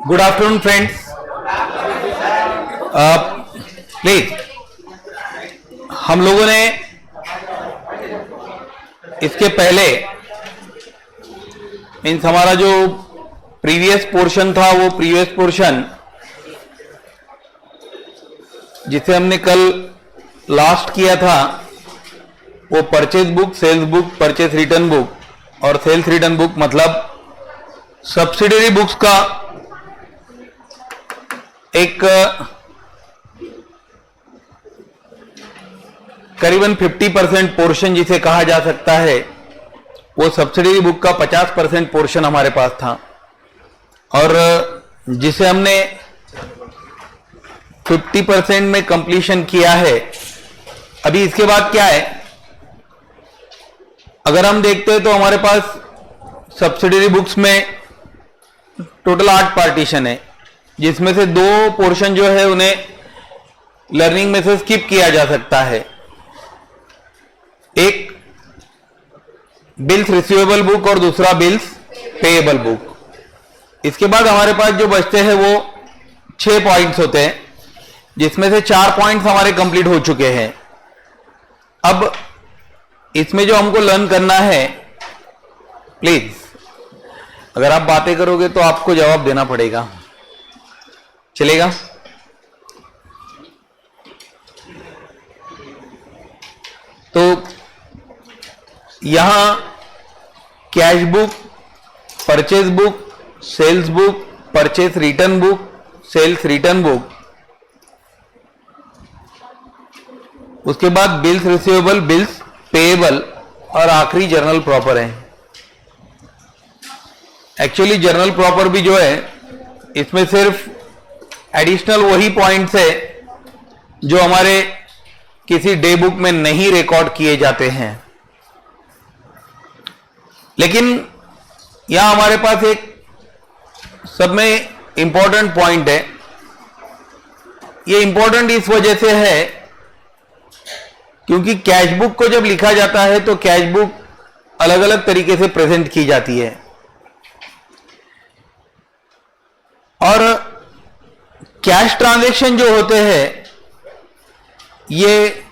Good afternoon friends. Please, हम लोगों ने इसके पहले मीन्स हमारा जो प्रीवियस पोर्शन था वो प्रीवियस पोर्शन जिसे हमने कल लास्ट किया था वो purchase book, sales book, purchase return book और सेल्स रिटर्न बुक मतलब सब्सिडरी बुक्स का एक करीबन 50% पोर्शन जिसे कहा जा सकता है वो सब्सिडरी बुक का 50% पोर्शन हमारे पास था और जिसे हमने 50% में कंप्लीशन किया है। अभी इसके बाद क्या है, अगर हम देखते हैं तो हमारे पास सब्सिडरी बुक्स में टोटल 8 पार्टीशन है, जिसमें से 2 पोर्शन जो है उन्हें लर्निंग में से स्किप किया जा सकता है। एक बिल्स रिसीवेबल बुक और दूसरा बिल्स पेएबल बुक। इसके बाद हमारे पास जो बचते हैं वो 6 पॉइंट्स होते हैं, जिसमें से 4 पॉइंट्स हमारे कंप्लीट हो चुके हैं। अब इसमें जो हमको लर्न करना है, प्लीज अगर आप बातें करोगे तो आपको जवाब देना पड़ेगा, चलेगा? तो यहां cash book, purchase book, sales book, purchase return book, sales return book, उसके बाद बिल्स रिसीवेबल, बिल्स पेएबल और आखिरी जर्नल प्रॉपर है। एक्चुअली जर्नल प्रॉपर भी जो है इसमें सिर्फ एडिशनल वही पॉइंट्स है जो हमारे किसी डे बुक में नहीं रिकॉर्ड किए जाते हैं, लेकिन यहां हमारे पास एक सब में इंपॉर्टेंट पॉइंट है। ये इंपॉर्टेंट इस वजह से है क्योंकि कैश बुक को जब लिखा जाता है तो कैश बुक अलग अलग तरीके से प्रेजेंट की जाती है और कैश ट्रांजैक्शन जो होते हैं ये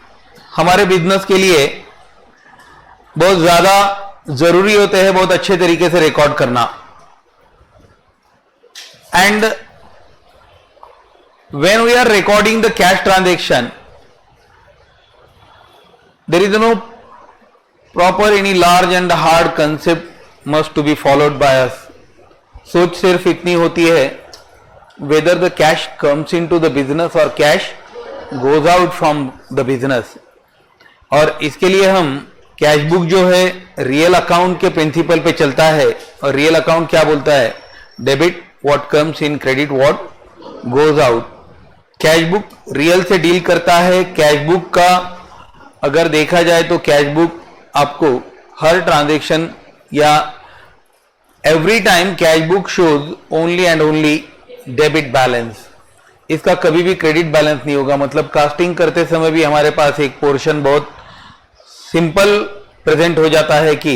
हमारे बिजनेस के लिए बहुत ज्यादा जरूरी होते हैं, बहुत अच्छे तरीके से रिकॉर्ड करना। And when we are recording the cash transaction there is no proper any large and hard concept must to be followed by us. सोच सिर्फ इतनी होती है whether the cash comes into the business or cash goes out from the business। और इसके लिए हम cash book जो है रियल अकाउंट के प्रिंसिपल पे चलता है और रियल अकाउंट क्या बोलता है, debit what comes in, credit what goes out. Cash book real से डील करता है। कैश बुक का अगर देखा जाए तो कैश बुक आपको हर ट्रांजेक्शन या every time cash book shows only and only debit balance. इसका कभी भी क्रेडिट बैलेंस नहीं होगा। मतलब कास्टिंग करते समय भी हमारे पास एक पोर्शन बहुत सिंपल प्रेजेंट हो जाता है कि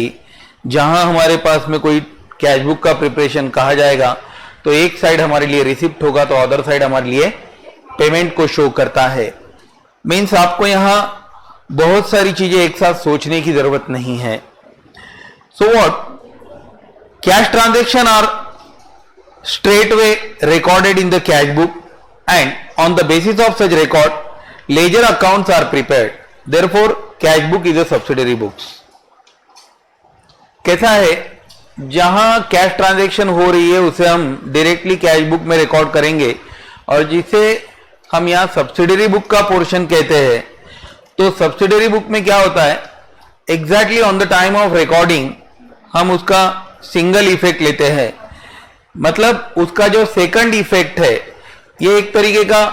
जहां हमारे पास में कोई कैश बुक का प्रिपरेशन कहा जाएगा तो एक साइड हमारे लिए रिसिप्ट होगा तो अदर साइड हमारे लिए पेमेंट को शो करता है। मीन्स आपको यहां बहुत सारी चीजें एक साथ सोचने की जरूरत नहीं है। So what, cash transaction are straightway recorded in the cash book and on the basis of such record ledger accounts are prepared, therefore cash book is a subsidiary books। कैसा है, जहां कैश ट्रांजैक्शन हो रही है उसे हम directly cash book में record करेंगे और जिसे हम यहां सब्सिडरी बुक का पोर्शन कहते हैं। तो सब्सिडरी बुक में क्या होता है, exactly on the time of recording हम उसका सिंगल इफेक्ट लेते हैं। मतलब उसका जो सेकंड इफेक्ट है ये एक तरीके का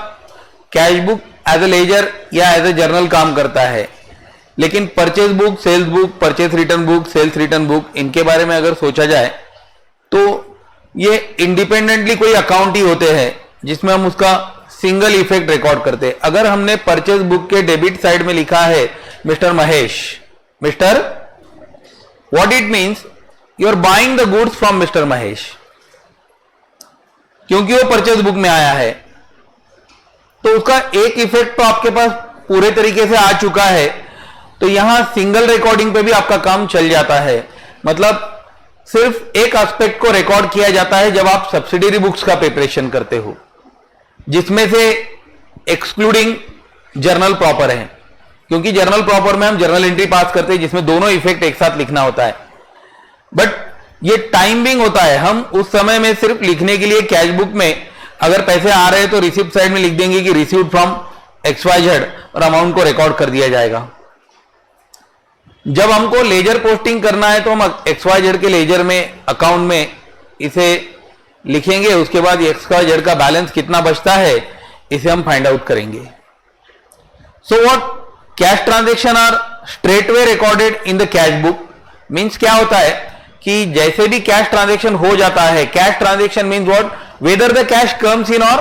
cash book as a ledger या एज ए जर्नल काम करता है, लेकिन purchase book, sales book, purchase return book, sales return book, इनके बारे में अगर सोचा जाए तो ये इंडिपेंडेंटली कोई अकाउंट ही होते हैं जिसमें हम उसका सिंगल इफेक्ट रिकॉर्ड करते हैं। अगर हमने परचेज बुक के डेबिट साइड में लिखा है mister Mahesh, mister, what it means, you are buying the goods from mister Mahesh. क्योंकि वो परचेज बुक में आया है। तो उसका एक इफेक्ट तो आपके पास पूरे तरीके से आ चुका है। तो यहां सिंगल रिकॉर्डिंग पे भी आपका काम चल जाता है। मतलब सिर्फ एक एस्पेक्ट को रिकॉर्ड किया जाता है जब आप सब्सिडरी बुक्स का प्रिपरेशन करते हो, जिसमें से एक्सक्लूडिंग जर्नल प्रॉपर है, क्योंकि जर्नल प्रॉपर में हम जर्नल एंट्री पास करते हैं जिसमें दोनों इफेक्ट एक साथ लिखना होता है। बट ये टाइमिंग होता है, हम उस समय में सिर्फ लिखने के लिए कैश बुक में अगर पैसे आ रहे हैं तो रिसिप्ट साइड में लिख देंगे कि रिसीव्ड फ्रॉम XYZ और अमाउंट को रिकॉर्ड कर दिया जाएगा। जब हमको लेजर पोस्टिंग करना है तो हम XYZ के लेजर में अकाउंट में इसे लिखेंगे, उसके बाद XYZ का बैलेंस कितना बचता है इसे हम फाइंड आउट करेंगे। So what cash transaction are straightway recorded in the cash book. Means क्या होता है कि जैसे भी कैश ट्रांजेक्शन हो जाता है, cash transaction means what, whether the cash comes in और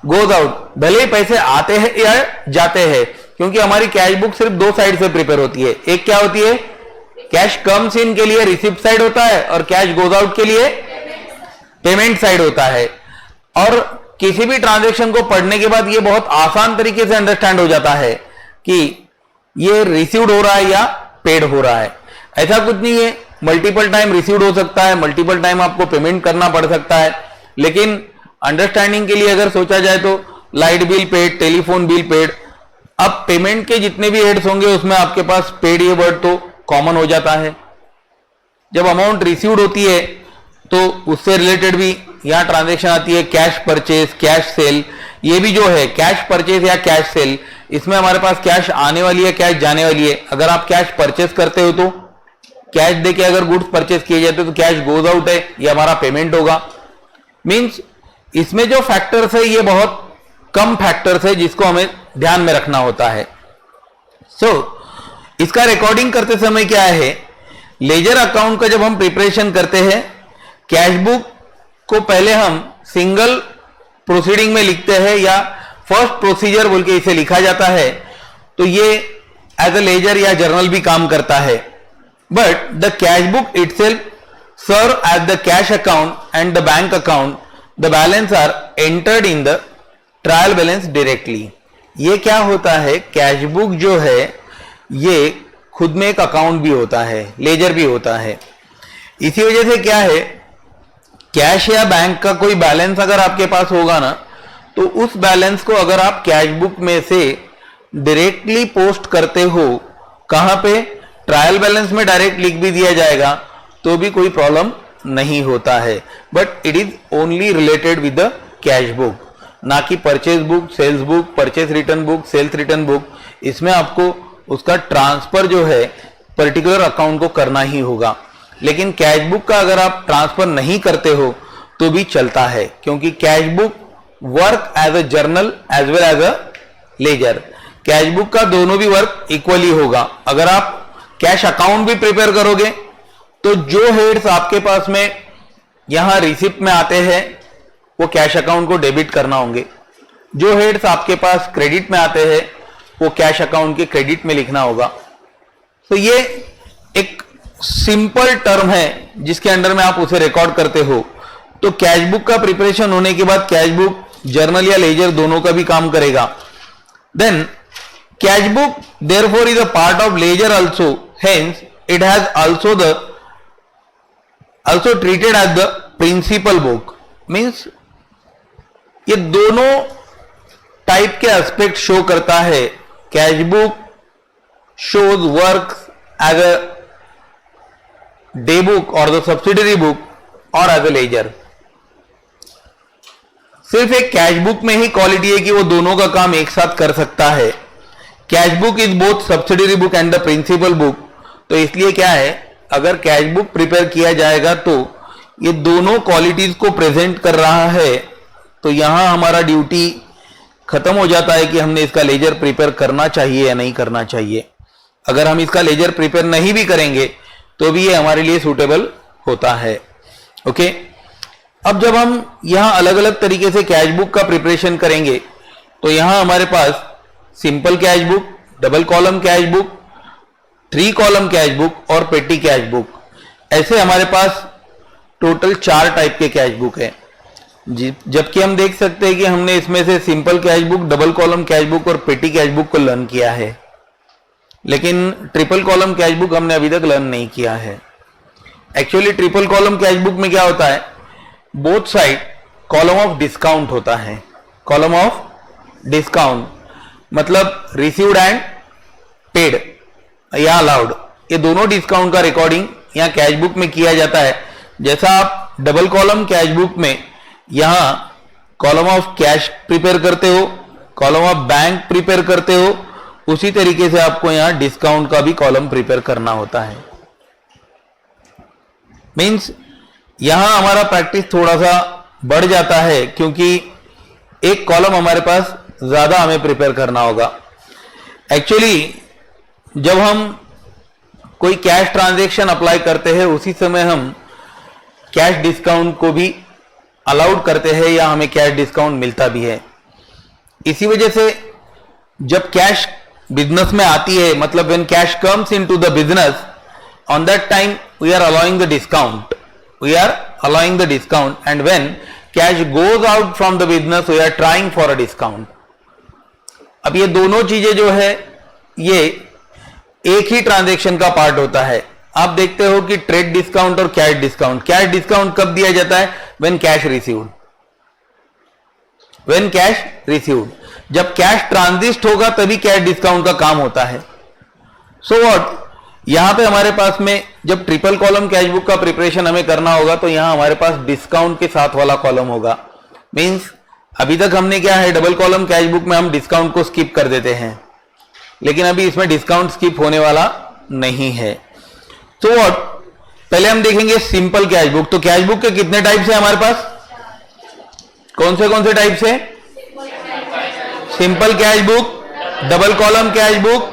गोज आउट, भले ही पैसे आते हैं या जाते हैं, क्योंकि हमारी कैश बुक सिर्फ दो साइड से प्रिपेयर होती है। एक क्या होती है, कैश कम्स इन के लिए रिसिप्ट साइड होता है और कैश गोज आउट के लिए पेमेंट साइड होता है। और किसी भी ट्रांजेक्शन को पढ़ने के बाद ये बहुत आसान तरीके से अंडरस्टैंड हो जाता है कि ये रिसीव्ड हो रहा है या पेड हो रहा है। ऐसा कुछ नहीं है, मल्टीपल टाइम रिसीव्ड हो सकता है, मल्टीपल टाइम आपको पेमेंट करना पड़ सकता है। लेकिन अंडरस्टैंडिंग के लिए अगर सोचा जाए तो light bill paid, telephone bill paid, अब पेमेंट के जितने भी हेड्स होंगे उसमें आपके पास पेड ये वर्ड तो कॉमन हो जाता है। जब अमाउंट रिसीव्ड होती है तो उससे रिलेटेड भी यहां ट्रांजैक्शन आती है, कैश परचेज, कैश सेल। ये भी जो है कैश परचेज या कैश सेल, इसमें हमारे पास कैश आने वाली है, कैश जाने वाली है। अगर आप कैश परचेज करते हो तो कैश देके अगर गुड्स परचेज किए जाते तो कैश गोज आउट है, ये हमारा पेमेंट होगा। मींस इसमें जो फैक्टर्स है ये बहुत कम फैक्टर्स है जिसको हमें ध्यान में रखना होता है। इसका रिकॉर्डिंग करते समय क्या है, लेजर अकाउंट का जब हम प्रिपरेशन करते हैं, कैश बुक को पहले हम सिंगल प्रोसीडिंग में लिखते हैं या फर्स्ट प्रोसीजर बोल के इसे लिखा जाता है, तो ये एज अ लेजर या जर्नल भी काम करता है। But the cash book itself serve as the cash account and the bank account, the balance are entered in the trial balance directly. ये क्या होता है, कैश बुक जो है ये खुद में एक अकाउंट भी होता है, लेजर भी होता है। इसी वजह से क्या है, कैश या बैंक का कोई बैलेंस अगर आपके पास होगा ना, तो उस बैलेंस को अगर आप कैश बुक में से डायरेक्टली पोस्ट करते हो, कहां पे, ट्रायल बैलेंस में डायरेक्ट लिख भी दिया जाएगा तो भी कोई प्रॉब्लम नहीं होता है। But it is only related with the cash book, ना कि purchase book, sales book, purchase return book, sales return book. इसमें आपको उसका ट्रांसफर जो है पर्टिकुलर अकाउंट को करना ही होगा। लेकिन कैश बुक का अगर आप ट्रांसफर नहीं करते हो तो भी चलता है, क्योंकि cash book work as a journal as well as a ledger. Cash book का दोनों भी वर्क इक्वली होगा। अगर आप कैश अकाउंट भी प्रिपेयर करोगे तो जो हेड्स आपके पास में यहां रिसिप्ट में आते हैं वो कैश अकाउंट को डेबिट करना होंगे, जो हेड्स आपके पास क्रेडिट में आते हैं वो कैश अकाउंट के क्रेडिट में लिखना होगा। तो ये एक सिंपल टर्म है जिसके अंडर में आप उसे रिकॉर्ड करते हो। तो कैश बुक का प्रिपरेशन होने के बाद कैश बुक जर्नल या लेजर दोनों का भी काम करेगा। Then cash book therefore is a part of ledger also, hence it has also treated as the principal book. मींस ये दोनों टाइप के एस्पेक्ट शो करता है। Cash book shows works as a day book or the subsidiary book or as a ledger। सिर्फ एक cash book में ही quality है कि वो दोनों का काम एक साथ कर सकता है। Cash book is both subsidiary book and the principal book. तो इसलिए क्या है, अगर कैश बुक प्रिपेयर किया जाएगा तो ये दोनों क्वालिटीज को प्रेजेंट कर रहा है, तो यहां हमारा ड्यूटी खत्म हो जाता है कि हमने इसका लेजर प्रिपेयर करना चाहिए या नहीं करना चाहिए। अगर हम इसका लेजर प्रिपेयर नहीं भी करेंगे तो भी ये हमारे लिए सूटेबल होता है। ओके, अब जब हम यहां अलग अलग तरीके से कैश बुक का प्रिपरेशन करेंगे तो यहां हमारे पास simple cash book, double column cash book, 3 column cash book और पेटी कैश बुक, ऐसे हमारे पास टोटल 4 टाइप के कैश बुक है। जी, जबकि हम देख सकते हैं कि हमने इसमें से simple cash book, double column cash book और पेटी कैश बुक को लर्न किया है, लेकिन ट्रिपल कॉलम कैश बुक हमने अभी तक लर्न नहीं किया है। Actually triple column cash book में क्या होता है, both side column of discount होता है। कॉलम ऑफ डिस्काउंट मतलब रिसीव्ड एंड पेड या अलाउड, ये दोनों डिस्काउंट का रिकॉर्डिंग यहाँ कैश बुक में किया जाता है। जैसा आप डबल कॉलम कैश बुक में यहां कॉलम ऑफ कैश प्रिपेयर करते हो, कॉलम ऑफ बैंक प्रिपेयर करते हो, उसी तरीके से आपको यहां डिस्काउंट का भी कॉलम प्रिपेयर करना होता है। मींस यहां हमारा प्रैक्टिस थोड़ा सा बढ़ जाता है, क्योंकि एक कॉलम हमारे पास ज्यादा हमें प्रिपेयर करना होगा। एक्चुअली जब हम कोई कैश ट्रांजैक्शन अप्लाई करते हैं, उसी समय हम कैश डिस्काउंट को भी अलाउड करते हैं या हमें कैश डिस्काउंट मिलता भी है। इसी वजह से जब कैश बिजनेस में आती है, मतलब when cash comes into the business, on that time we are allowing the discount, we are allowing the discount, and when cash goes out from the business we are trying for a discount. अब ये दोनों चीजें जो है ये एक ही transaction का part होता है। आप देखते हो कि ट्रेड डिस्काउंट और कैश डिस्काउंट, कैश डिस्काउंट कब दिया जाता है, when cash received, when cash received. जब कैश ट्रांजिट होगा तभी कैश डिस्काउंट का काम होता है। सो व्हाट, यहां पे हमारे पास में जब ट्रिपल कॉलम कैश बुक का प्रिपरेशन हमें करना होगा तो यहां हमारे पास डिस्काउंट के साथ वाला कॉलम होगा। मींस अभी तक हमने क्या है, डबल कॉलम कैश बुक में हम डिस्काउंट को स्किप कर देते हैं, लेकिन अभी इसमें डिस्काउंट स्किप होने वाला नहीं है। तो व्हाट, पहले हम देखेंगे सिंपल कैश बुक। तो कैश बुक के कितने टाइप्स है हमारे पास, कौन से टाइप्स है? Simple cash book, double column cash book,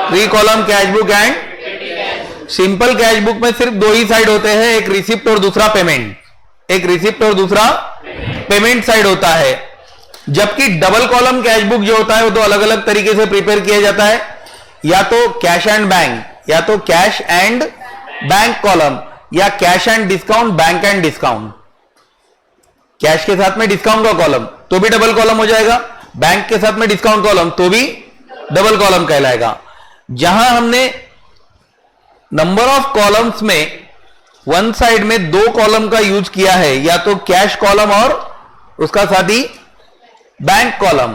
three column cash book and simple cash book में सिर्फ दो ही साइड होते हैं, एक रिसिप्ट और दूसरा पेमेंट, एक रिसिप्ट और दूसरा पेमेंट साइड होता है। जबकि डबल कॉलम कैश बुक जो होता है वो दो अलग अलग तरीके से प्रिपेयर किया जाता है, या तो कैश एंड बैंक, या तो कैश एंड बैंक कॉलम, या cash and discount, bank and discount. Cash के साथ में डिस्काउंट का कॉलम तो भी डबल कॉलम हो जाएगा, बैंक के साथ में डिस्काउंट कॉलम तो भी डबल कॉलम कहलाएगा। जहां हमने नंबर ऑफ कॉलम्स में वन साइड में दो कॉलम का यूज किया है, या तो कैश कॉलम और उसका साथ ही बैंक कॉलम,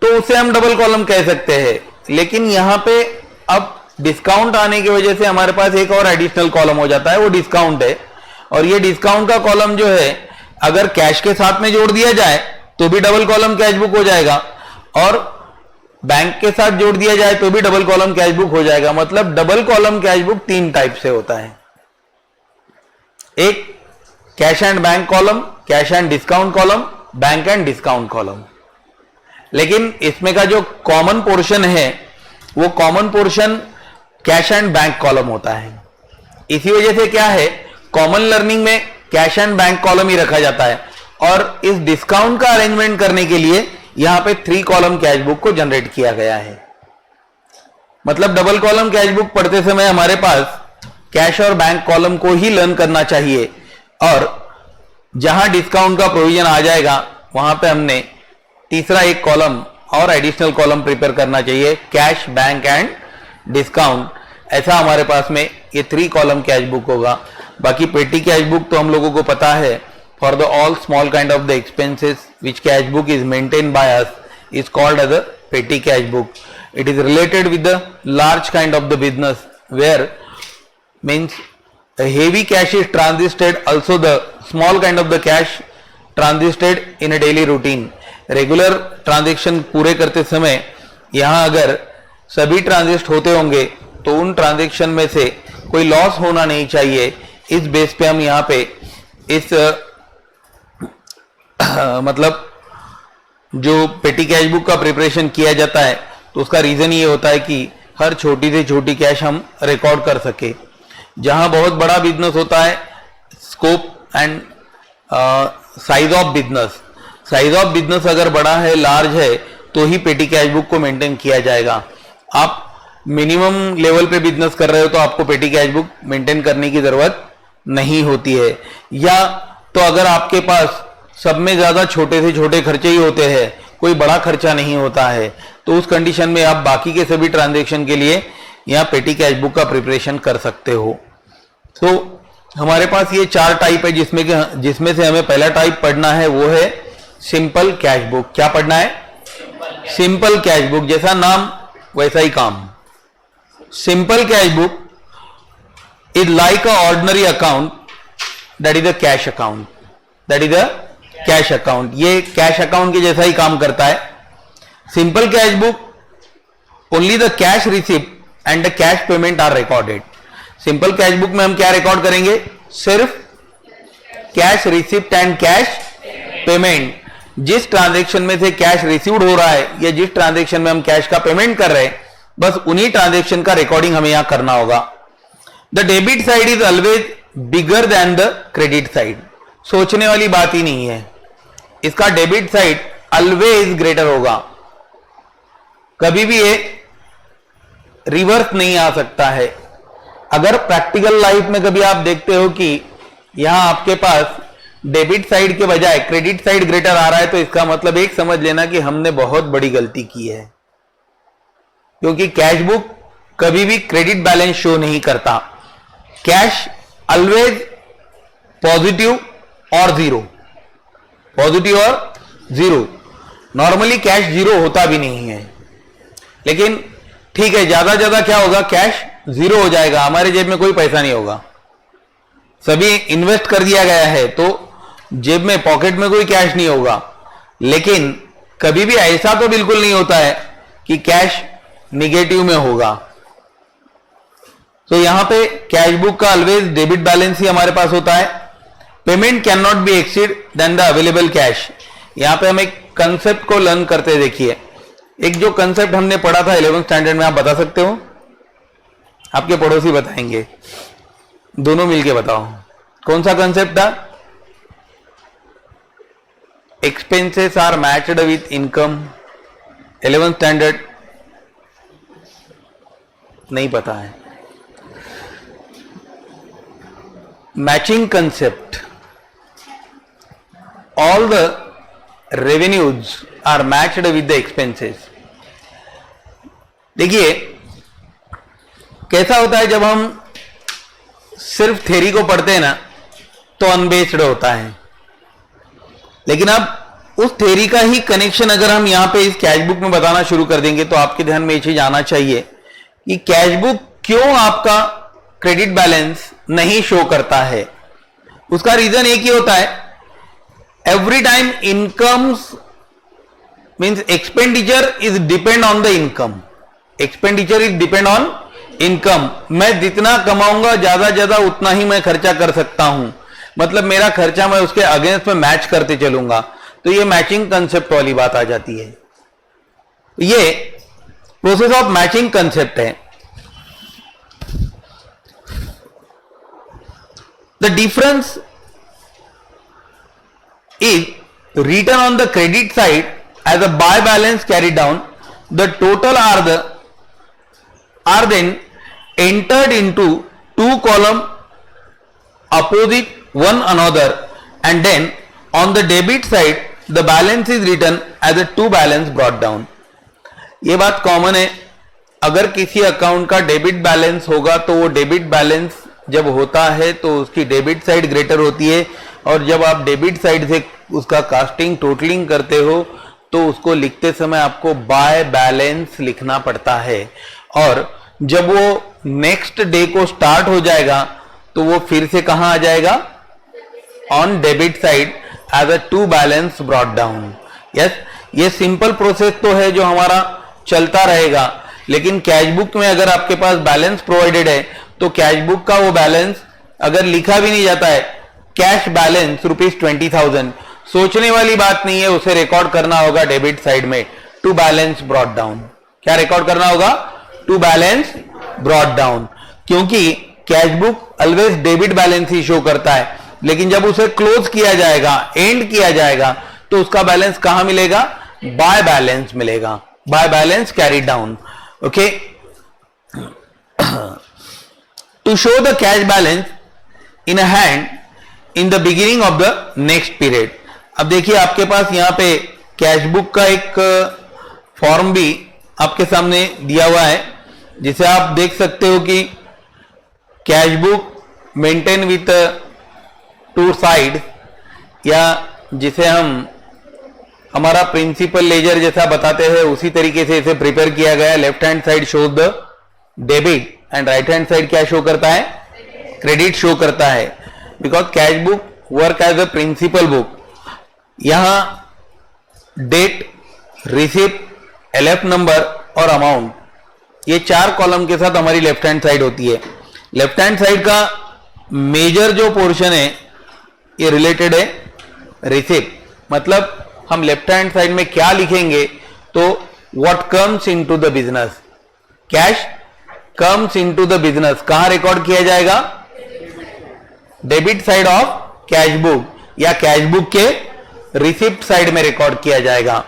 तो उसे हम डबल कॉलम कह सकते हैं। लेकिन यहां पे अब डिस्काउंट आने की वजह से हमारे पास एक और एडिशनल कॉलम हो जाता है, वो डिस्काउंट है। और ये डिस्काउंट का कॉलम जो है अगर कैश के साथ में जोड़ दिया जाए तो भी डबल कॉलम कैश बुक हो जाएगा, और बैंक के साथ जोड़ दिया जाए तो भी डबल कॉलम कैश बुक हो जाएगा। मतलब डबल कॉलम कैश बुक तीन टाइप से होता है, एक cash and bank column, cash and discount column, bank and discount column. लेकिन इसमें का जो कॉमन पोर्शन है वो common portion cash and bank column होता है। इसी वजह से क्या है, कॉमन लर्निंग में कैश एंड बैंक कॉलम ही रखा जाता है, और इस डिस्काउंट का अरेंजमेंट करने के लिए यहां पे थ्री कॉलम कैश बुक को जनरेट किया गया है। मतलब डबल कॉलम कैश बुक पढ़ते समय हमारे पास कैश और बैंक कॉलम को ही लर्न करना चाहिए, और जहां डिस्काउंट का प्रोविजन आ जाएगा वहां पे हमने तीसरा एक कॉलम और एडिशनल कॉलम प्रिपेयर करना चाहिए, कैश, बैंक एंड डिस्काउंट। ऐसा हमारे पास में ये थ्री कॉलम कैश बुक होगा। बाकी पेटी कैश बुक तो हम लोगों को पता है, for the all small kind of the expenses which cash book is maintain by us is called as a petty cash book. It is related with the large kind of the business where means a heavy cash is transited, also the small kind of the cash transited in a daily routine. Regular transaction पूरे करते समय यहाँ अगर सभी ट्रांजिस्ट होते होंगे तो उन ट्रांजेक्शन में से कोई लॉस होना नहीं चाहिए. इस बेस पे हम यहाँ पे इस मतलब जो पेटी कैश बुक का प्रिपरेशन किया जाता है तो उसका रीजन ये होता है कि हर छोटी से छोटी कैश हम रिकॉर्ड कर सके. जहां बहुत बड़ा बिजनेस होता है, scope and size of business, size of business अगर बड़ा है, लार्ज है, तो ही पेटी कैश बुक को मेंटेन किया जाएगा. आप मिनिमम लेवल पे बिजनेस कर रहे हो तो आपको पेटी कैश बुक मेंटेन करने की जरूरत नहीं होती है. या तो अगर आपके पास सब में ज्यादा छोटे से छोटे खर्चे ही होते हैं, कोई बड़ा खर्चा नहीं होता है, तो उस कंडीशन में आप बाकी के सभी ट्रांजैक्शन के लिए यहाँ पेटी कैश बुक का प्रिपरेशन कर सकते हो। तो हमारे पास ये 4 टाइप है, जिसमें से हमें पहला टाइप पढ़ना है वो है सिंपल कैश बुक। क्या पढ़ना है? सिंपल कैश बुक, जैसा नाम वैसा ही काम। Simple cash book is like a ordinary account, that is a cash account, that is a cash account. ये कैश अकाउंट के जैसा ही काम करता है। Simple cash book only the cash receipt and the cash payment are recorded. Simple cash book में हम क्या रिकॉर्ड करेंगे? सिर्फ cash receipt and cash payment. जिस ट्रांजैक्शन में से कैश रिसीव्ड हो रहा है या जिस ट्रांजैक्शन में हम कैश का पेमेंट कर रहे हैं, बस उन्हीं ट्रांजैक्शन का रिकॉर्डिंग हमें यहां करना होगा। The debit side is always bigger than the credit side. सोचने वाली बात ही नहीं है, इसका डेबिट साइड ऑलवेज ग्रेटर होगा, कभी भी ये रिवर्स नहीं आ सकता है। अगर प्रैक्टिकल लाइफ में कभी आप देखते हो कि यहां आपके पास डेबिट साइड के बजाय क्रेडिट साइड ग्रेटर आ रहा है, तो इसका मतलब एक समझ लेना कि हमने बहुत बड़ी गलती की है, क्योंकि कैश बुक कभी भी क्रेडिट बैलेंस शो नहीं करता। कैश ऑलवेज पॉजिटिव और जीरो, पॉजिटिव और जीरो। नॉर्मली कैश जीरो होता भी नहीं है, लेकिन ठीक है, ज्यादा ज्यादा क्या होगा? कैश जीरो हो जाएगा, हमारे जेब में कोई पैसा नहीं होगा, सभी इन्वेस्ट कर दिया गया है, तो जेब में पॉकेट में कोई कैश नहीं होगा। लेकिन कभी भी ऐसा तो बिल्कुल नहीं होता है कि कैश निगेटिव में होगा। तो यहां पे कैश बुक का ऑलवेज डेबिट बैलेंस ही हमारे पास होता है। Payment can not be exceed than the available cash. यहां पे हम एक कंसेप्ट को लर्न करते देखिए। एक जो कंसेप्ट हमने पढ़ा था 11th स्टैंडर्ड में, आप बता सकते हो? आपके पड़ोसी बताएंगे, दोनों मिलके बताओ। कौन सा कंसेप्ट था? Expenses are matched with income. 11th standard नहीं पता है? Matching concept, all the revenues are matched with the expenses. देखिए कैसा होता है, जब हम सिर्फ थ्योरी को पढ़ते हैं ना, तो अनबेस्ड होता है, लेकिन अब उस थ्योरी का ही कनेक्शन अगर हम यहां पे इस कैश बुक में बताना शुरू कर देंगे, तो आपके ध्यान में ये चीज आना चाहिए कि कैश बुक क्यों आपका क्रेडिट बैलेंस नहीं शो करता है। उसका रीजन एक ही होता है, every time incomes means expenditure is depend on the income. Expenditure is depend on income. मैं जितना कमाऊंगा ज्यादा उतना ही मैं खर्चा कर सकता हूं, मतलब मेरा खर्चा मैं उसके अगेंस्ट में मैच करते चलूंगा। तो ये मैचिंग कंसेप्ट वाली बात आ जाती है। ये प्रोसेस ऑफ मैचिंग कंसेप्ट है। The difference is written on the credit side as a buy balance carried down. The total are then entered into two column opposite one another, and then on the debit side the balance is written as a two balance brought down. ये बात common है, अगर किसी account का debit balance होगा तो वो debit balance जब होता है तो उसकी डेबिट साइड ग्रेटर होती है, और जब आप डेबिट साइड से उसका कास्टिंग टोटलिंग करते हो तो उसको लिखते समय आपको बाय बैलेंस लिखना पड़ता है। और जब वो नेक्स्ट डे को स्टार्ट हो जाएगा तो वो फिर से कहां आ जाएगा? On debit side as a to balance brought down. Yes, ये सिंपल प्रोसेस तो है जो हमारा चलता रहेगा, लेकिन कैश बुक में अगर आपके पास बैलेंस प्रोवाइडेड है तो कैश बुक का वो बैलेंस अगर लिखा भी नहीं जाता है, कैश बैलेंस ₹20,000, सोचने वाली बात नहीं है, उसे रिकॉर्ड करना होगा डेबिट साइड में टू बैलेंस ब्रॉट डाउन। क्या रिकॉर्ड करना होगा? टू बैलेंस ब्रॉट डाउन, क्योंकि cash book always debit balance ही शो करता है, लेकिन जब उसे क्लोज किया जाएगा, एंड किया जाएगा, तो उसका बैलेंस कहां मिलेगा? बाय बैलेंस मिलेगा, by balance carried down. Okay, to show the cash balance in a hand in the beginning of the next period, अब देखिए आपके पास यहाँ पे कैश बुक का एक फॉर्म भी आपके सामने दिया हुआ है, जिसे आप देख सकते हो कि cash book maintain with to side, या जिसे हम हमारा प्रिंसिपल लेजर जैसा बताते हैं उसी तरीके से इसे प्रिपेयर किया गया है। Left hand side shows the debit and right hand side क्या शो करता है, क्रेडिट शो करता है, because cash book work as a principal book. यहां डेट, रिसिप्ट, एलएफ नंबर और अमाउंट, ये 4 कॉलम के साथ हमारी लेफ्ट हैंड साइड होती है। लेफ्ट हैंड साइड का मेजर जो पोर्शन है ये रिलेटेड है रिसिप्ट, मतलब हम लेफ्ट हैंड साइड में क्या लिखेंगे, तो what comes into the business, cash comes into the business कहां रिकॉर्ड किया जाएगा, debit side of cash book या कैश बुक के रिसिप्ट साइड में रिकॉर्ड किया जाएगा।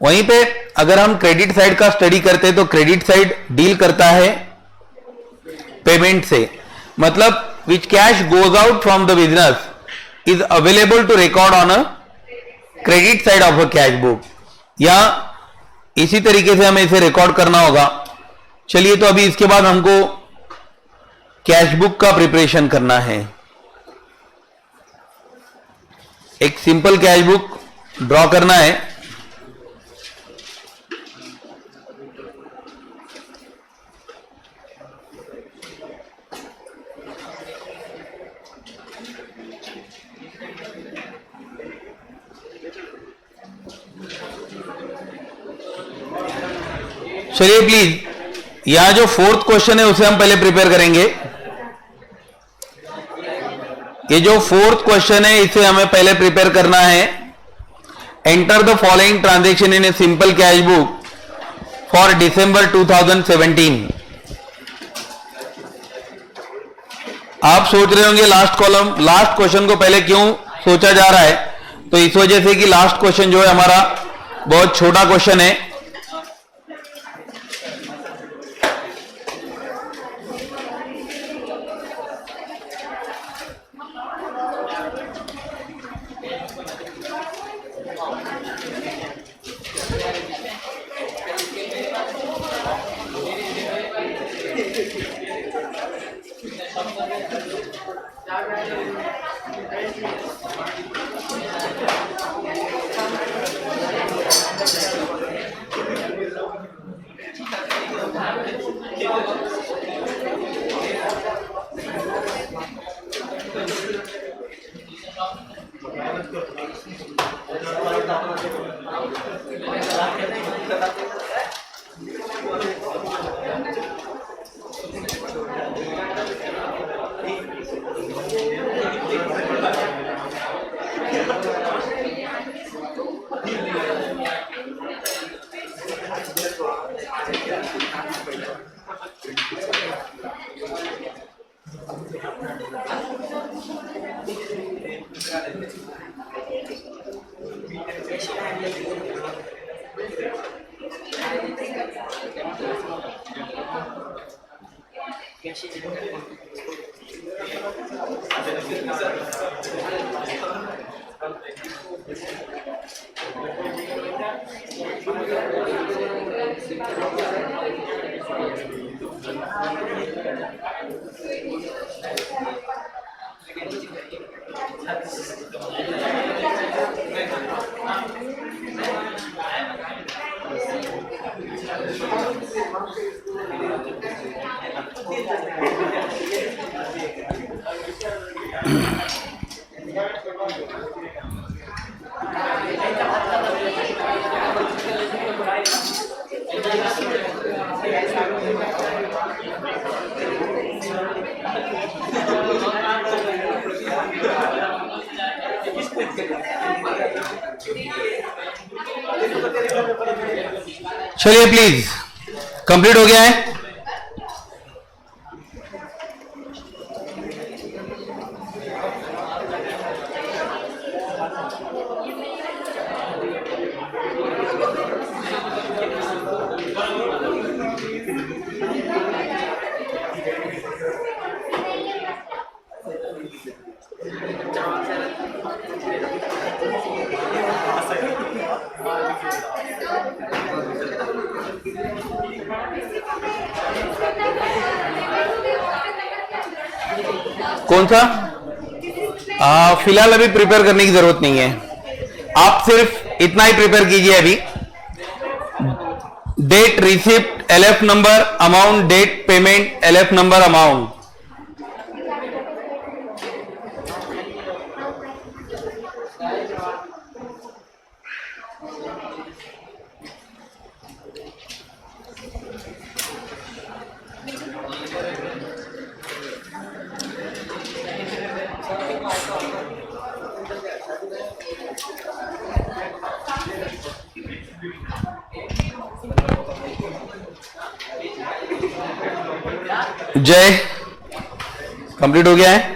वहीं पे अगर हम क्रेडिट साइड का स्टडी करते हैं तो क्रेडिट साइड डील करता है पेमेंट से, मतलब which cash goes out from the business is available to record on a credit side of a cash book, या इसी तरीके से हमें इसे रिकॉर्ड करना होगा। चलिए, तो अभी इसके बाद हमको कैश बुक का प्रिपरेशन करना है। एक सिंपल कैश बुक ड्रॉ करना है। चलिए प्लीज, यहां जो 4th क्वेश्चन है उसे हम पहले प्रिपेयर करेंगे। ये जो 4th क्वेश्चन है इसे हमें पहले प्रिपेयर करना है। Enter the following transaction in a simple cash book for December 2017। आप सोच रहे होंगे लास्ट क्वेश्चन को पहले क्यों सोचा जा रहा है, तो इस वजह से कि लास्ट क्वेश्चन जो है हमारा बहुत छोटा क्वेश्चन है। चलिए प्लीज, कंप्लीट हो गया है। कौन सा? फिलहाल अभी प्रिपेयर करने की जरूरत नहीं है, आप सिर्फ इतना ही प्रिपेयर कीजिए अभी। Date receipt, LF number, amount, date payment, LF number, amount. Jay, complete हो गया है?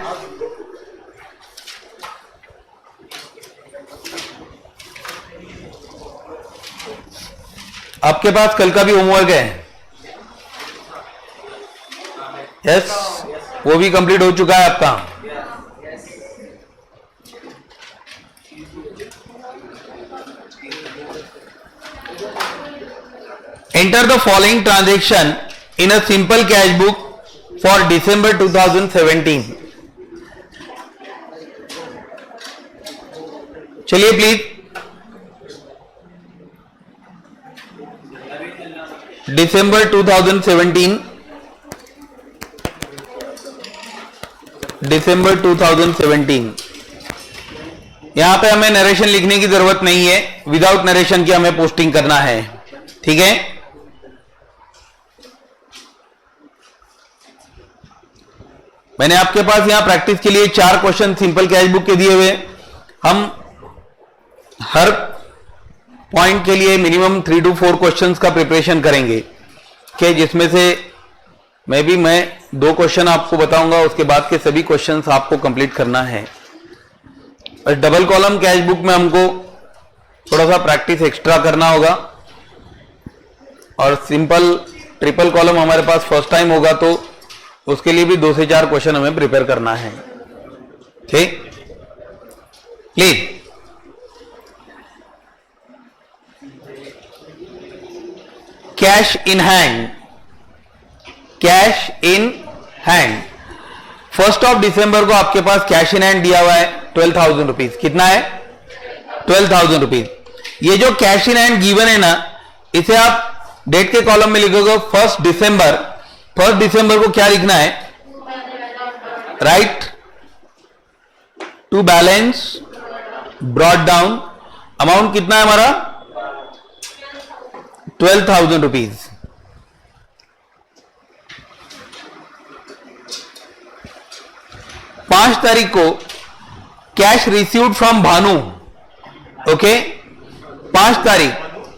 आपके पास कल का भी होमवर्क है? यस, वो भी कंप्लीट हो चुका है आपका। Enter the following transaction in a simple cash book for December 2017। चलिए प्लीज, डिसंबर 2017, डिसंबर 2017। यहां पे हमें नरेशन लिखने की जरूरत नहीं है, विदाउट नरेशन की हमें पोस्टिंग करना है, ठीक है? मैंने आपके पास यहां प्रैक्टिस के लिए 4 क्वेश्चन सिंपल कैश बुक के दिए हुए। हम हर पॉइंट के लिए मिनिमम 3 to 4 क्वेश्चंस का प्रिपरेशन करेंगे, कि जिसमें से मैं 2 क्वेश्चन आपको बताऊंगा, उसके बाद के सभी क्वेश्चंस आपको कंप्लीट करना है। और डबल कॉलम कैश बुक में हमको थोड़ा सा प्रैक्टिस एक्स्ट्रा करना होगा, और सिंपल ट्रिपल कॉलम हमारे पास फर्स्ट टाइम होगा, तो उसके लिए भी 2 से 4 क्वेश्चन हमें प्रिपेयर करना है, ठीक? Please cash in hand, cash in hand. 1 दिसंबर को आपके पास कैश इन हैंड दिया हुआ है 12,000 रुपीज। कितना है? 12,000 रुपीज। ये जो कैश इन हैंड गिवन है ना, इसे आप डेट के कॉलम में लिखोगे 1 दिसंबर। 1 दिसंबर को क्या लिखना है? Write to balance brought down. Amount कितना है हमारा? 12,000 रुपीज। पांच तारीख को cash received from Bhanu. Okay, 5 तारीख,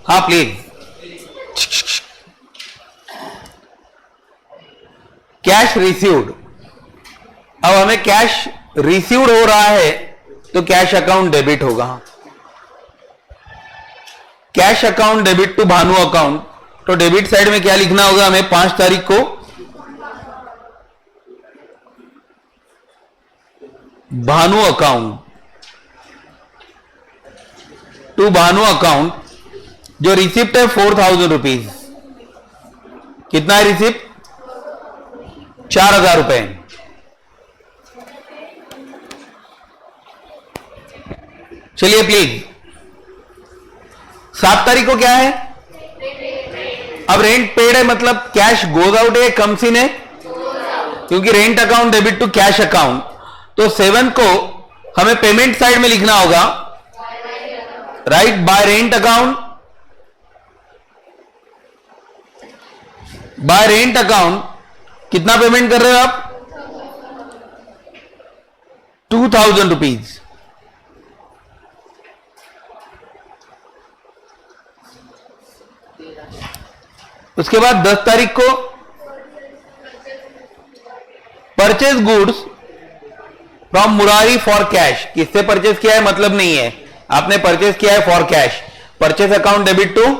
हाँ प्लीज। Cash received. अब हमें कैश रिसीव्ड हो रहा है तो कैश अकाउंट डेबिट होगा। Cash account debit to Bhanu account, तो डेबिट साइड में क्या लिखना होगा हमें? 5 तारीख को Bhanu account to Bhanu account. जो रिसिप्ट है 4,000 रुपीज। कितना है रिसिप्ट? 4,000 रुपए। चलिए प्लीज, 7 तारीख को क्या है? अब रेंट पेड है, मतलब कैश गोज आउट है, कम्स इन है, क्योंकि rent account debit to cash account. तो 7 को हमें पेमेंट साइड में लिखना होगा, right by rent account. By rent account कितना पेमेंट कर रहे हो आप? 2,000 रुपीज। उसके बाद 10 तारीख को purchase goods from Murari for cash. किससे परचेज किया है मतलब नहीं है, आपने परचेज किया है for cash. Purchase account debit to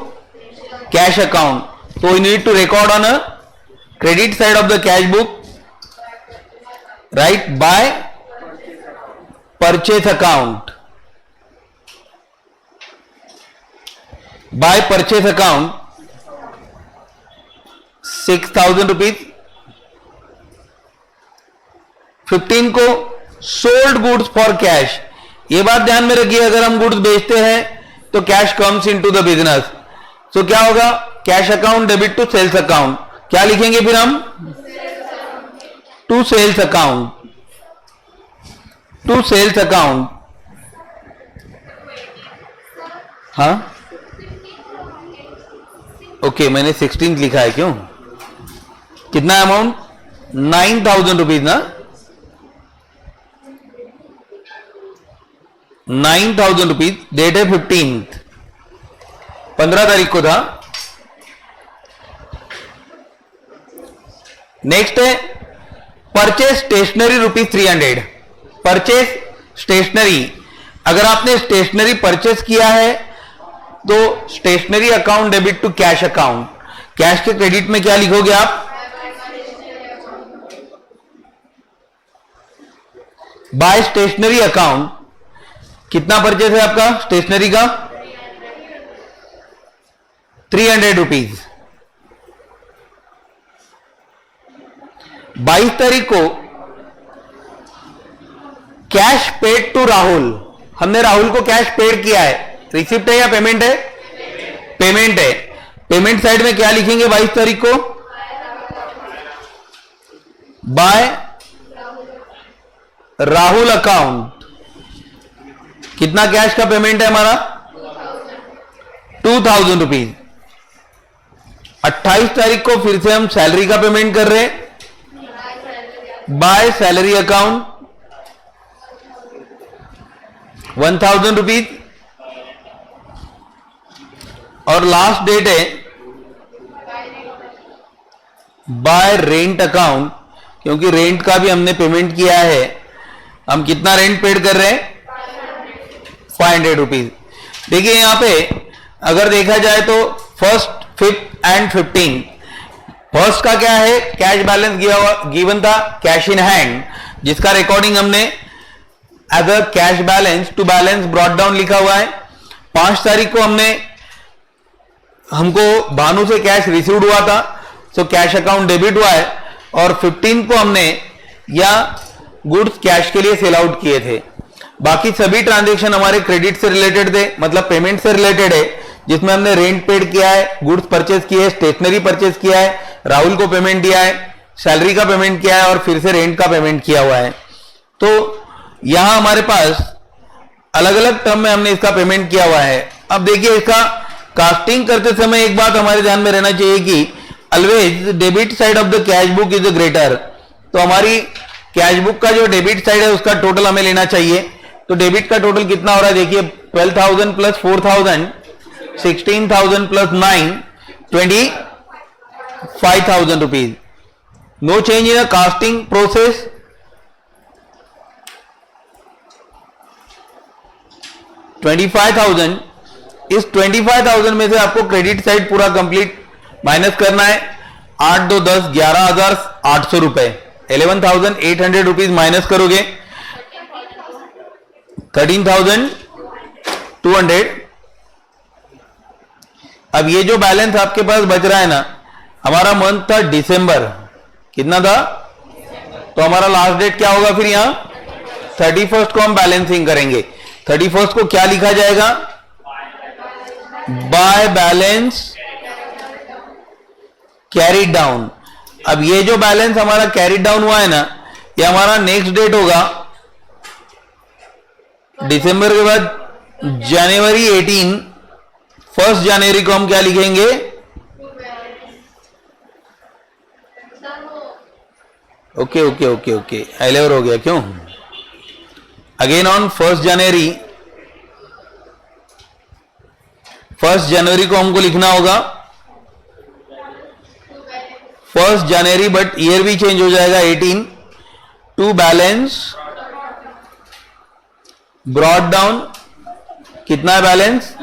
cash account, तो you need to record on a credit side of the cash book, right by purchase account. By purchase account ₹6,000। 15 को सोल्ड गुड्स फॉर कैश। ये बात ध्यान में रखिए, अगर हम goods बेचते हैं तो cash comes into the business. So क्या होगा, cash account debit to sales account. क्या लिखेंगे फिर हम, to sales account, to sales account. हाँ ओके, मैंने 16 लिखा है, क्यों, कितना अमाउंट, ₹9,000 ना, 9,000। डेट है 15 तारीख को था। नेक्स्ट है परचेज स्टेशनरी ₹300। परचेज स्टेशनरी, अगर आपने स्टेशनरी परचेज किया है तो stationery account debit to cash account. Cash के क्रेडिट में क्या लिखोगे आप, बाय स्टेशनरी अकाउंट। कितना परचेज है आपका स्टेशनरी का, ₹300। 22 तारीख को कैश पेड टू राहुल। हमने राहुल को कैश पेड किया है, रिसिप्ट है या पेमेंट है, पेमेंट है। पेमेंट साइड में क्या लिखेंगे 22 तारीख को, बाय राहुल अकाउंट। कितना कैश का पेमेंट है हमारा, ₹2,000। 28 तारीख को फिर से हम सैलरी का पेमेंट कर रहे हैं, बाय सैलरी अकाउंट ₹1,000। और लास्ट डेट है बाय रेंट अकाउंट, क्योंकि रेंट का भी हमने पेमेंट किया है। हम कितना रेंट पेड कर रहे हैं, ₹500। देखिए यहां पे अगर देखा जाए तो फर्स्ट, फिफ्थ एंड 15, फर्स्ट का क्या है, कैश बैलेंस गिवन था, कैश इन हैंड, जिसका रिकॉर्डिंग हमने as a cash balance to balance brought down लिखा हुआ है। 5 तारीख को हमको भानु से कैश रिसीव्ड हुआ था, सो कैश अकाउंट डेबिट हुआ है। और 15 को हमने या गुड्स कैश के लिए सेल आउट किए थे। बाकी सभी ट्रांजेक्शन हमारे क्रेडिट से रिलेटेड थे, मतलब पेमेंट से रिलेटेड है, जिसमें हमने रेंट पेड किया है, गुड्स परचेज किए है, स्टेशनरी परचेज किया है, राहुल को पेमेंट दिया है, सैलरी का पेमेंट किया है और फिर से रेंट का पेमेंट किया हुआ है। तो यहां हमारे पास अलग अलग टर्म में हमने इसका पेमेंट किया हुआ है। अब देखिए इसका कास्टिंग करते समय एक बात हमारे ध्यान में रहना चाहिए कि always debit side of the cash book is greater. तो हमारी कैश बुक का जो डेबिट साइड है उसका टोटल हमें लेना चाहिए। तो डेबिट का टोटल कितना हो रहा है, देखिए 12,000 plus 4,000, 16,000 plus 9, ₹25,000। No change in the casting process. $25,000, इस 25,000 में से आपको क्रेडिट साइड पूरा कंप्लीट माइनस करना है। 8 2 10 11,800 रुपए, 11,800 रुपीज माइनस करोगे, 13,200। अब ये जो बैलेंस आपके पास बच रहा है ना, हमारा मंथ था दिसंबर, कितना था, तो हमारा लास्ट डेट क्या होगा फिर यहां 31st को हम बैलेंसिंग करेंगे। 31st को क्या लिखा जाएगा, बाय बैलेंस कैरिड डाउन। अब ये जो बैलेंस हमारा कैरिड डाउन हुआ है ना, ये हमारा नेक्स्ट डेट होगा दिसंबर के बाद जनवरी 18। 1 जनवरी को हम क्या लिखेंगे, ओके ओके ओके ओके, एलेवर हो गया क्यों, अगेन ऑन 1 जनवरी, 1 जनवरी को हमको लिखना होगा 1 जनवरी, बट ईयर भी चेंज हो जाएगा 18, टू बैलेंस ब्रॉट डाउन। कितना है बैलेंस,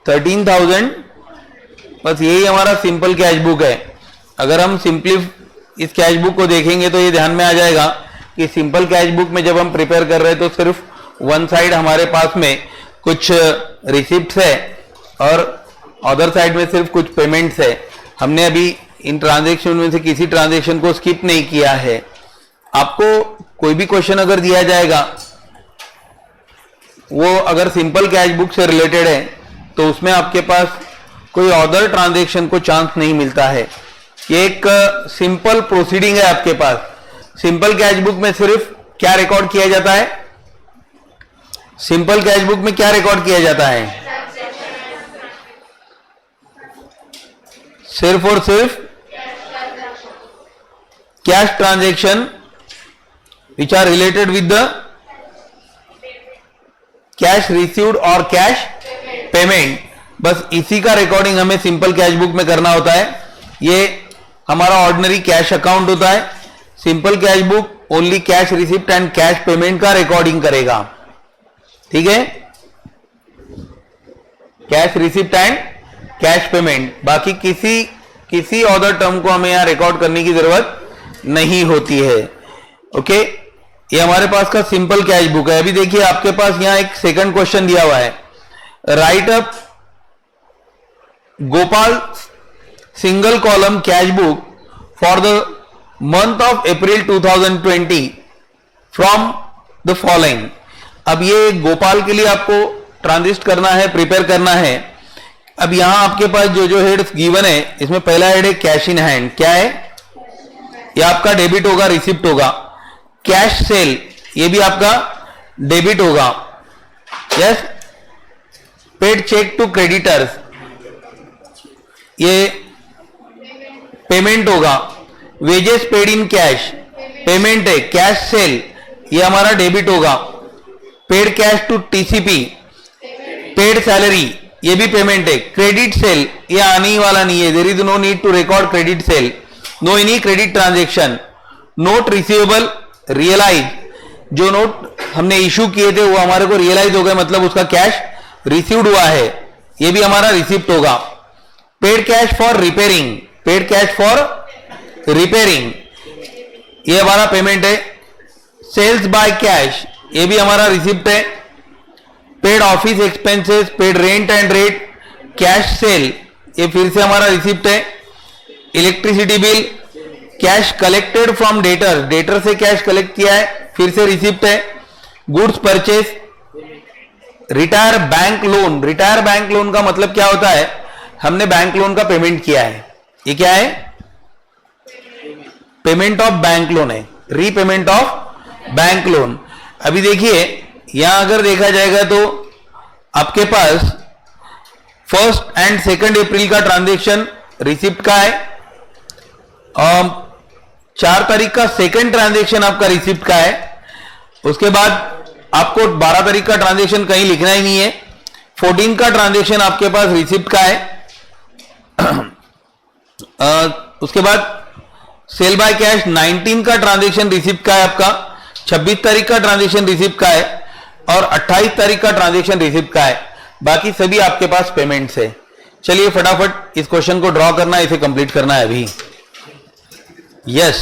13,000। बस यही हमारा सिंपल कैश बुक है। अगर हम सिंपली इस कैश बुक को देखेंगे तो ये ध्यान में आ जाएगा कि सिंपल कैश बुक में जब हम प्रिपेयर कर रहे हैं तो सिर्फ वन साइड हमारे पास में कुछ रिसिप्ट्स है और अदर साइड में सिर्फ कुछ पेमेंट्स है। हमने अभी इन ट्रांजैक्शन में से किसी ट्रांजैक्शन को स्किप नहीं किया है। आपको कोई भी क्वेश्चन अगर दिया जाएगा, वो अगर सिंपल कैश बुक से रिलेटेड है तो उसमें आपके पास कोई अदर ट्रांजैक्शन को चांस नहीं मिलता है। ये एक सिंपल प्रोसीडिंग है आपके पास। सिंपल कैश बुक में सिर्फ क्या रिकॉर्ड किया जाता है? सिंपल कैश बुक में क्या रिकॉर्ड किया जाता है? सिर्फ और सिर्फ cash transaction which are related with the cash received और कैश पेमेंट, बस इसी का रिकॉर्डिंग हमें सिंपल कैश बुक में करना होता है। ये हमारा ऑर्डिनरी कैश अकाउंट होता है। Simple cash book only cash receipt and cash payment का रिकॉर्डिंग करेगा, ठीक है? Cash receipt and cash payment, बाकी किसी अदर टर्म को हमें यहां रिकॉर्ड करने की जरूरत नहीं होती है। ओके, ये हमारे पास का सिंपल कैश बुक है। अभी देखिए आपके पास यहां एक सेकंड क्वेश्चन दिया हुआ है, right up Gopal single column cash book for the month of April 2020 from the following. अब ये गोपाल के लिए आपको ट्रांजिस्ट करना है, प्रिपेयर करना है। अब यहां आपके पास जो हेड्स गिवन है, इसमें पहला हेड है कैश इन हैंड। क्या है? ये आपका डेबिट होगा, रिसिप्ट होगा। कैश सेल, ये भी आपका डेबिट होगा। Yes. Paid cheque to creditors, ये पेमेंट होगा। Wages paid in cash, payment है। कैश सेल, ये हमारा डेबिट होगा। Paid cash to TCP, paid salary, ये भी पेमेंट है। क्रेडिट सेल, ये आने ही वाला नहीं है, there is no need to record credit sale, no any credit transaction. Note receivable realise, जो नोट हमने इशू किए थे वो हमारे को रियलाइज हो गए, मतलब उसका कैश रिसीव्ड हुआ है, ये भी हमारा रिसिप्ट होगा। Paid cash for repairing, paid cash for repairing, ये हमारा पेमेंट है। सेल्स बाय कैश, ये भी हमारा रिसिप्ट है। Paid office expenses, paid rent and rate, cash sale, ये फिर से हमारा रिसिप्ट है। Electricity bill, cash collected from debtor, debtor से कैश कलेक्ट किया है, फिर से रिसिप्ट है। Goods purchase. Retire bank loan, retire bank loan का मतलब क्या होता है? हमने बैंक लोन का पेमेंट किया है, ये क्या है? पेमेंट ऑफ बैंक लोन है, रीपेमेंट ऑफ बैंक लोन। अभी देखिए यहां अगर देखा जाएगा तो आपके पास 1 एंड 2 अप्रैल का ट्रांजैक्शन रिसिप्ट का है, 4 तारीख का सेकंड ट्रांजैक्शन आपका रिसिप्ट का है। उसके बाद आपको 12 तारीख का ट्रांजैक्शन कहीं लिखना ही नहीं है। 14 का ट्रांजैक्शन आपके पास रिसिप्ट का है। उसके बाद सेल बाय कैश 19 का ट्रांजैक्शन रिसिप्ट का है आपका। 26 तारीख का ट्रांजैक्शन रिसिप्ट का है और 28 तारीख का ट्रांजैक्शन रिसिप्ट का है। बाकी सभी आपके पास पेमेंट्स है। चलिए फटाफट इस क्वेश्चन को ड्रॉ करना है, इसे कंप्लीट करना है अभी। यस